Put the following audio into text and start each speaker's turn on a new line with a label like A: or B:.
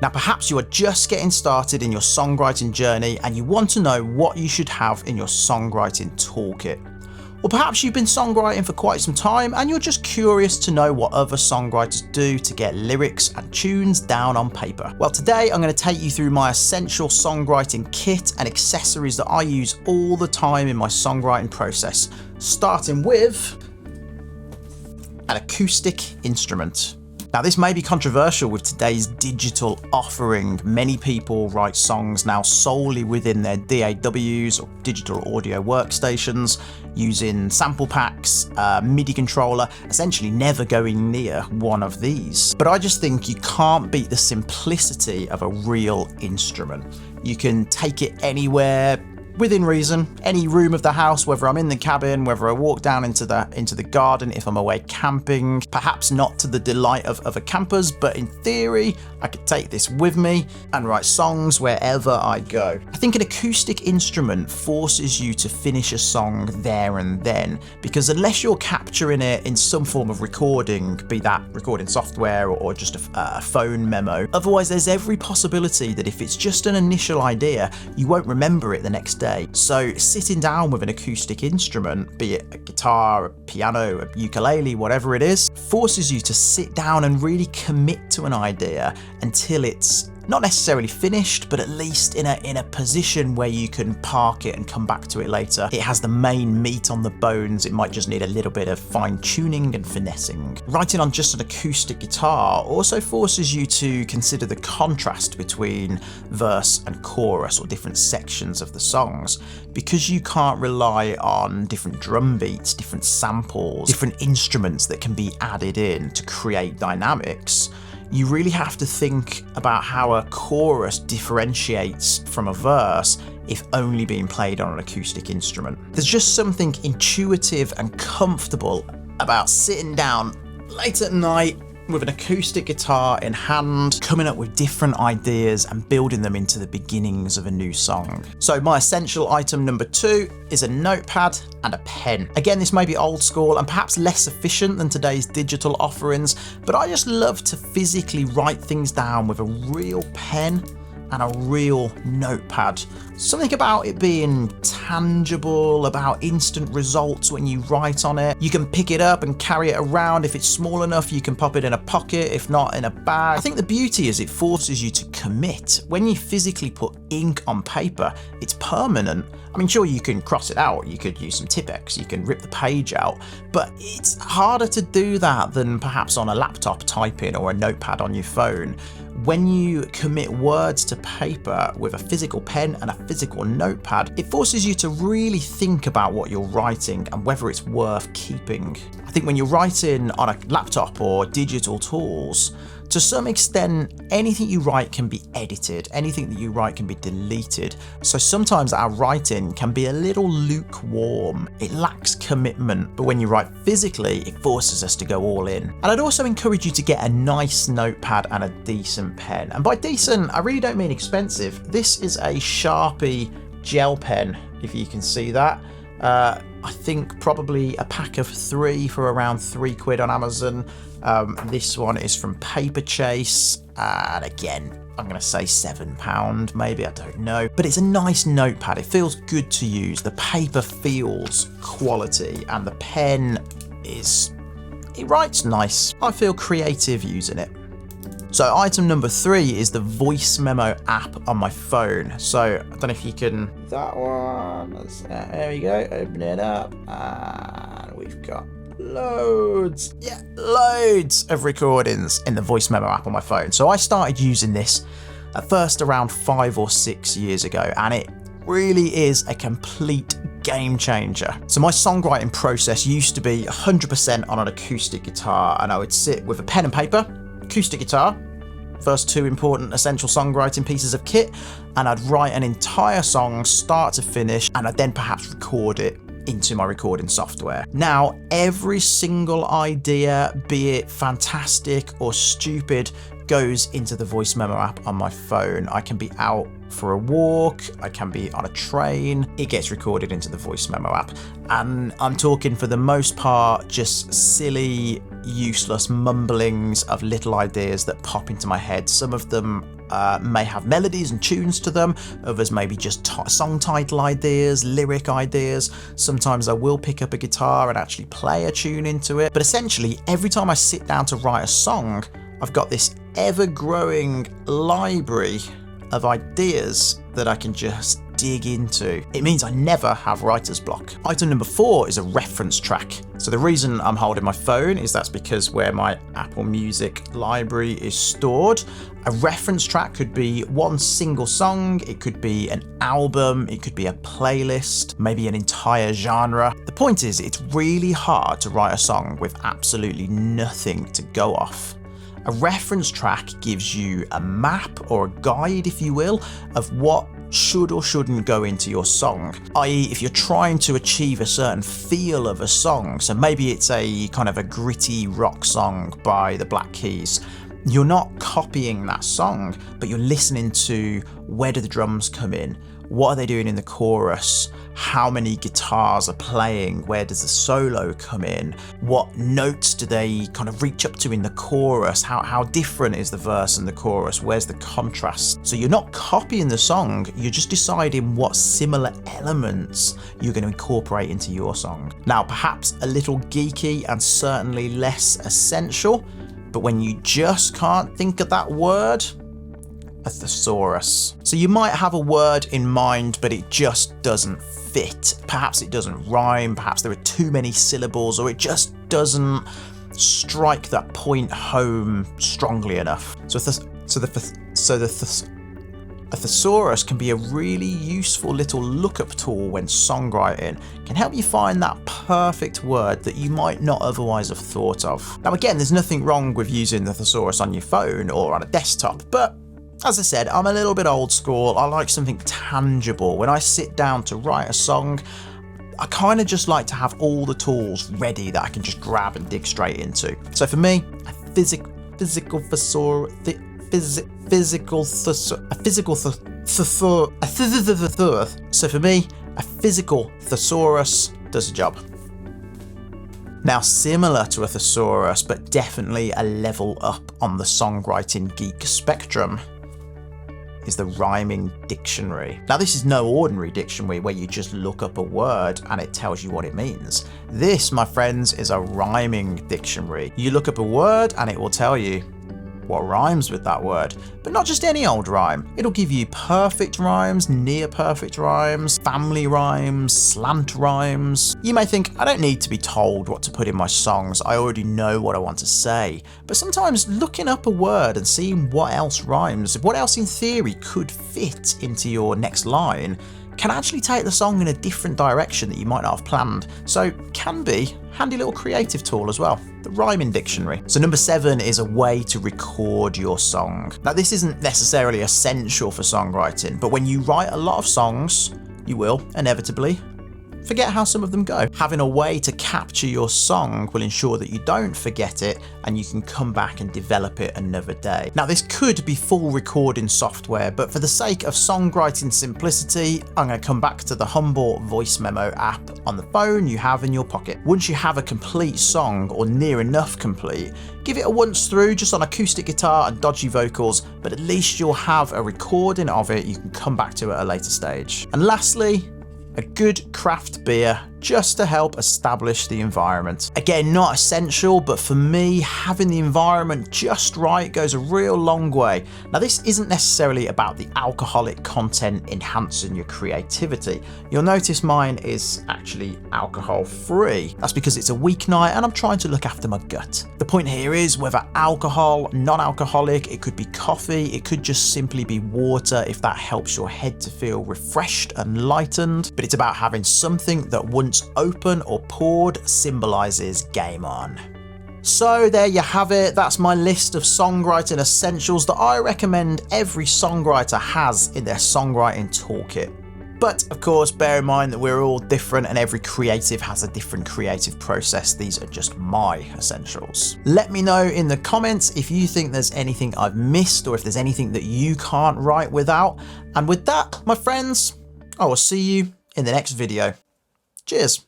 A: Now, perhaps you are just getting started in your songwriting journey and you want to know what you should have in your songwriting toolkit. Or perhaps you've been songwriting for quite some time and you're just curious to know what other songwriters do to get lyrics and tunes down on paper. Well, today I'm going to take you through my essential songwriting kit and accessories that I use all the time in my songwriting process, starting with an acoustic instrument. Now, this may be controversial with today's digital offering. Many people write songs now solely within their DAWs or digital audio workstations, using sample packs, MIDI controller, essentially never going near one of these. But I just think you can't beat the simplicity of a real instrument. You can take it anywhere, within reason, any room of the house, whether I'm in the cabin, whether I walk down into the garden, if I'm away camping, perhaps not to the delight of other campers, but in theory, I could take this with me and write songs wherever I go. I think an acoustic instrument forces you to finish a song there and then, because unless you're capturing it in some form of recording, be that recording software or just a phone memo, otherwise there's every possibility that if it's just an initial idea, you won't remember it the next day. So sitting down with an acoustic instrument, be it a guitar, a piano, a ukulele, whatever it is, forces you to sit down and really commit to an idea until it's not necessarily finished, but at least in a position where you can park it and come back to it later. It has the main meat on the bones. It might just need a little bit of fine tuning and finessing. Writing on just an acoustic guitar also forces you to consider the contrast between verse and chorus, or different sections of the songs, because you can't rely on different drum beats, different samples, different instruments that can be added in to create dynamics. You really have to think about how a chorus differentiates from a verse if only being played on an acoustic instrument. There's just something intuitive and comfortable about sitting down late at night with an acoustic guitar in hand, coming up with different ideas and building them into the beginnings of a new song. So my essential item number 2 is a notepad and a pen. Again, this may be old school and perhaps less efficient than today's digital offerings, but I just love to physically write things down with a real pen and a real notepad. Something about it being tangible, about instant results when you write on it. You can pick it up and carry it around. If it's small enough, you can pop it in a pocket, if not in a bag. I think the beauty is it forces you to commit. When you physically put ink on paper, it's permanent. I mean, sure, you can cross it out, you could use some Tipp-Ex, you can rip the page out, but it's harder to do that than perhaps on a laptop typing or a notepad on your phone. When you commit words to paper with a physical pen and a physical notepad, it forces you to really think about what you're writing and whether it's worth keeping. I think when you're writing on a laptop or digital tools, to some extent, anything you write can be edited, anything that you write can be deleted. So sometimes our writing can be a little lukewarm. It lacks commitment, but when you write physically, it forces us to go all in. And I'd also encourage you to get a nice notepad and a decent pen. And by decent, I really don't mean expensive. This is a Sharpie gel pen, if you can see that. I think probably a pack of 3 for around £3 on Amazon. This one is from Paperchase, and again, I'm going to say £7, maybe, I don't know. But it's a nice notepad. It feels good to use. The paper feels quality, and the pen it writes nice. I feel creative using it. So item number 3 is the voice memo app on my phone. So I don't know if you can, that one, there we go, open it up, and we've got loads of recordings in the voice memo app on my phone. So I started using this at first around 5 or 6 years ago, and it really is a complete game changer. So my songwriting process used to be 100% on an acoustic guitar, and I would sit with a pen and paper, acoustic guitar, first 2 important essential songwriting pieces of kit, and I'd write an entire song start to finish, and I'd then perhaps record it into my recording software. Now, every single idea, be it fantastic or stupid, goes into the voice memo app on my phone. I can be out for a walk, I can be on a train, it gets recorded into the voice memo app. And I'm talking for the most part just silly, useless mumblings of little ideas that pop into my head. Some of them may have melodies and tunes to them. Others may be just song title ideas, lyric ideas. Sometimes I will pick up a guitar and actually play a tune into it. But essentially, every time I sit down to write a song, I've got this ever-growing library of ideas that I can just dig into. It means I never have writer's block. Item number 4 is a reference track. So the reason I'm holding my phone is that's because where my Apple Music library is stored. A reference track could be one single song, it could be an album, it could be a playlist, maybe an entire genre. The point is, it's really hard to write a song with absolutely nothing to go off. A reference track gives you a map or a guide, if you will, of what should or shouldn't go into your song. I.e., if you're trying to achieve a certain feel of a song, so maybe it's a kind of a gritty rock song by the Black Keys, you're not copying that song, but you're listening to where do the drums come in, what are they doing in the chorus, how many guitars are playing, where does the solo come in, what notes do they kind of reach up to in the chorus, how different is the verse and the chorus, where's the contrast. So you're not copying the song, you're just deciding what similar elements you're going to incorporate into your song. Now, perhaps a little geeky and certainly less essential, but when you just can't think of that word, a thesaurus. So you might have a word in mind, but it just doesn't fit. Perhaps it doesn't rhyme, perhaps there are too many syllables, or it just doesn't strike that point home strongly enough. A thesaurus can be a really useful little lookup tool when songwriting. It can help you find that perfect word that you might not otherwise have thought of. Now again, there's nothing wrong with using the thesaurus on your phone or on a desktop, but as I said, I'm a little bit old school. I like something tangible. When I sit down to write a song, I kind of just like to have all the tools ready that I can just grab and dig straight into. So for me, a physical thesaurus, so for me, a physical thesaurus does the job. Now, similar to a thesaurus, but definitely a level up on the songwriting geek spectrum, is the rhyming dictionary. Now, this is no ordinary dictionary where you just look up a word and it tells you what it means. This, my friends, is a rhyming dictionary. You look up a word and it will tell you what rhymes with that word, but not just any old rhyme. It'll give you perfect rhymes, near perfect rhymes, family rhymes, slant rhymes. You may think, I don't need to be told what to put in my songs, I already know what I want to say. But sometimes looking up a word and seeing what else rhymes, what else in theory could fit into your next line, can actually take the song in a different direction that you might not have planned. So can be a handy little creative tool as well, the rhyming dictionary. So number 7 is a way to record your song. Now this isn't necessarily essential for songwriting, but when you write a lot of songs, you will inevitably forget how some of them go. Having a way to capture your song will ensure that you don't forget it and you can come back and develop it another day. Now this could be full recording software, but for the sake of songwriting simplicity, I'm going to come back to the humble voice memo app on the phone you have in your pocket. Once you have a complete song, or near enough complete, give it a once through just on acoustic guitar and dodgy vocals, but at least you'll have a recording of it you can come back to at a later stage. And lastly, a good craft beer just to help establish the environment. Again, not essential, but for me, having the environment just right goes a real long way. Now, this isn't necessarily about the alcoholic content enhancing your creativity. You'll notice mine is actually alcohol-free. That's because it's a weeknight and I'm trying to look after my gut. The point here is whether alcohol, non-alcoholic, it could be coffee, it could just simply be water if that helps your head to feel refreshed and lightened. But it's about having something that once open or poured symbolizes game on. So there you have it, that's my list of songwriting essentials that I recommend every songwriter has in their songwriting toolkit. But of course, bear in mind that we're all different and every creative has a different creative process. These are just my essentials. Let me know in the comments if you think there's anything I've missed or if there's anything that you can't write without. And with that, my friends, I will see you in the next video. Cheers.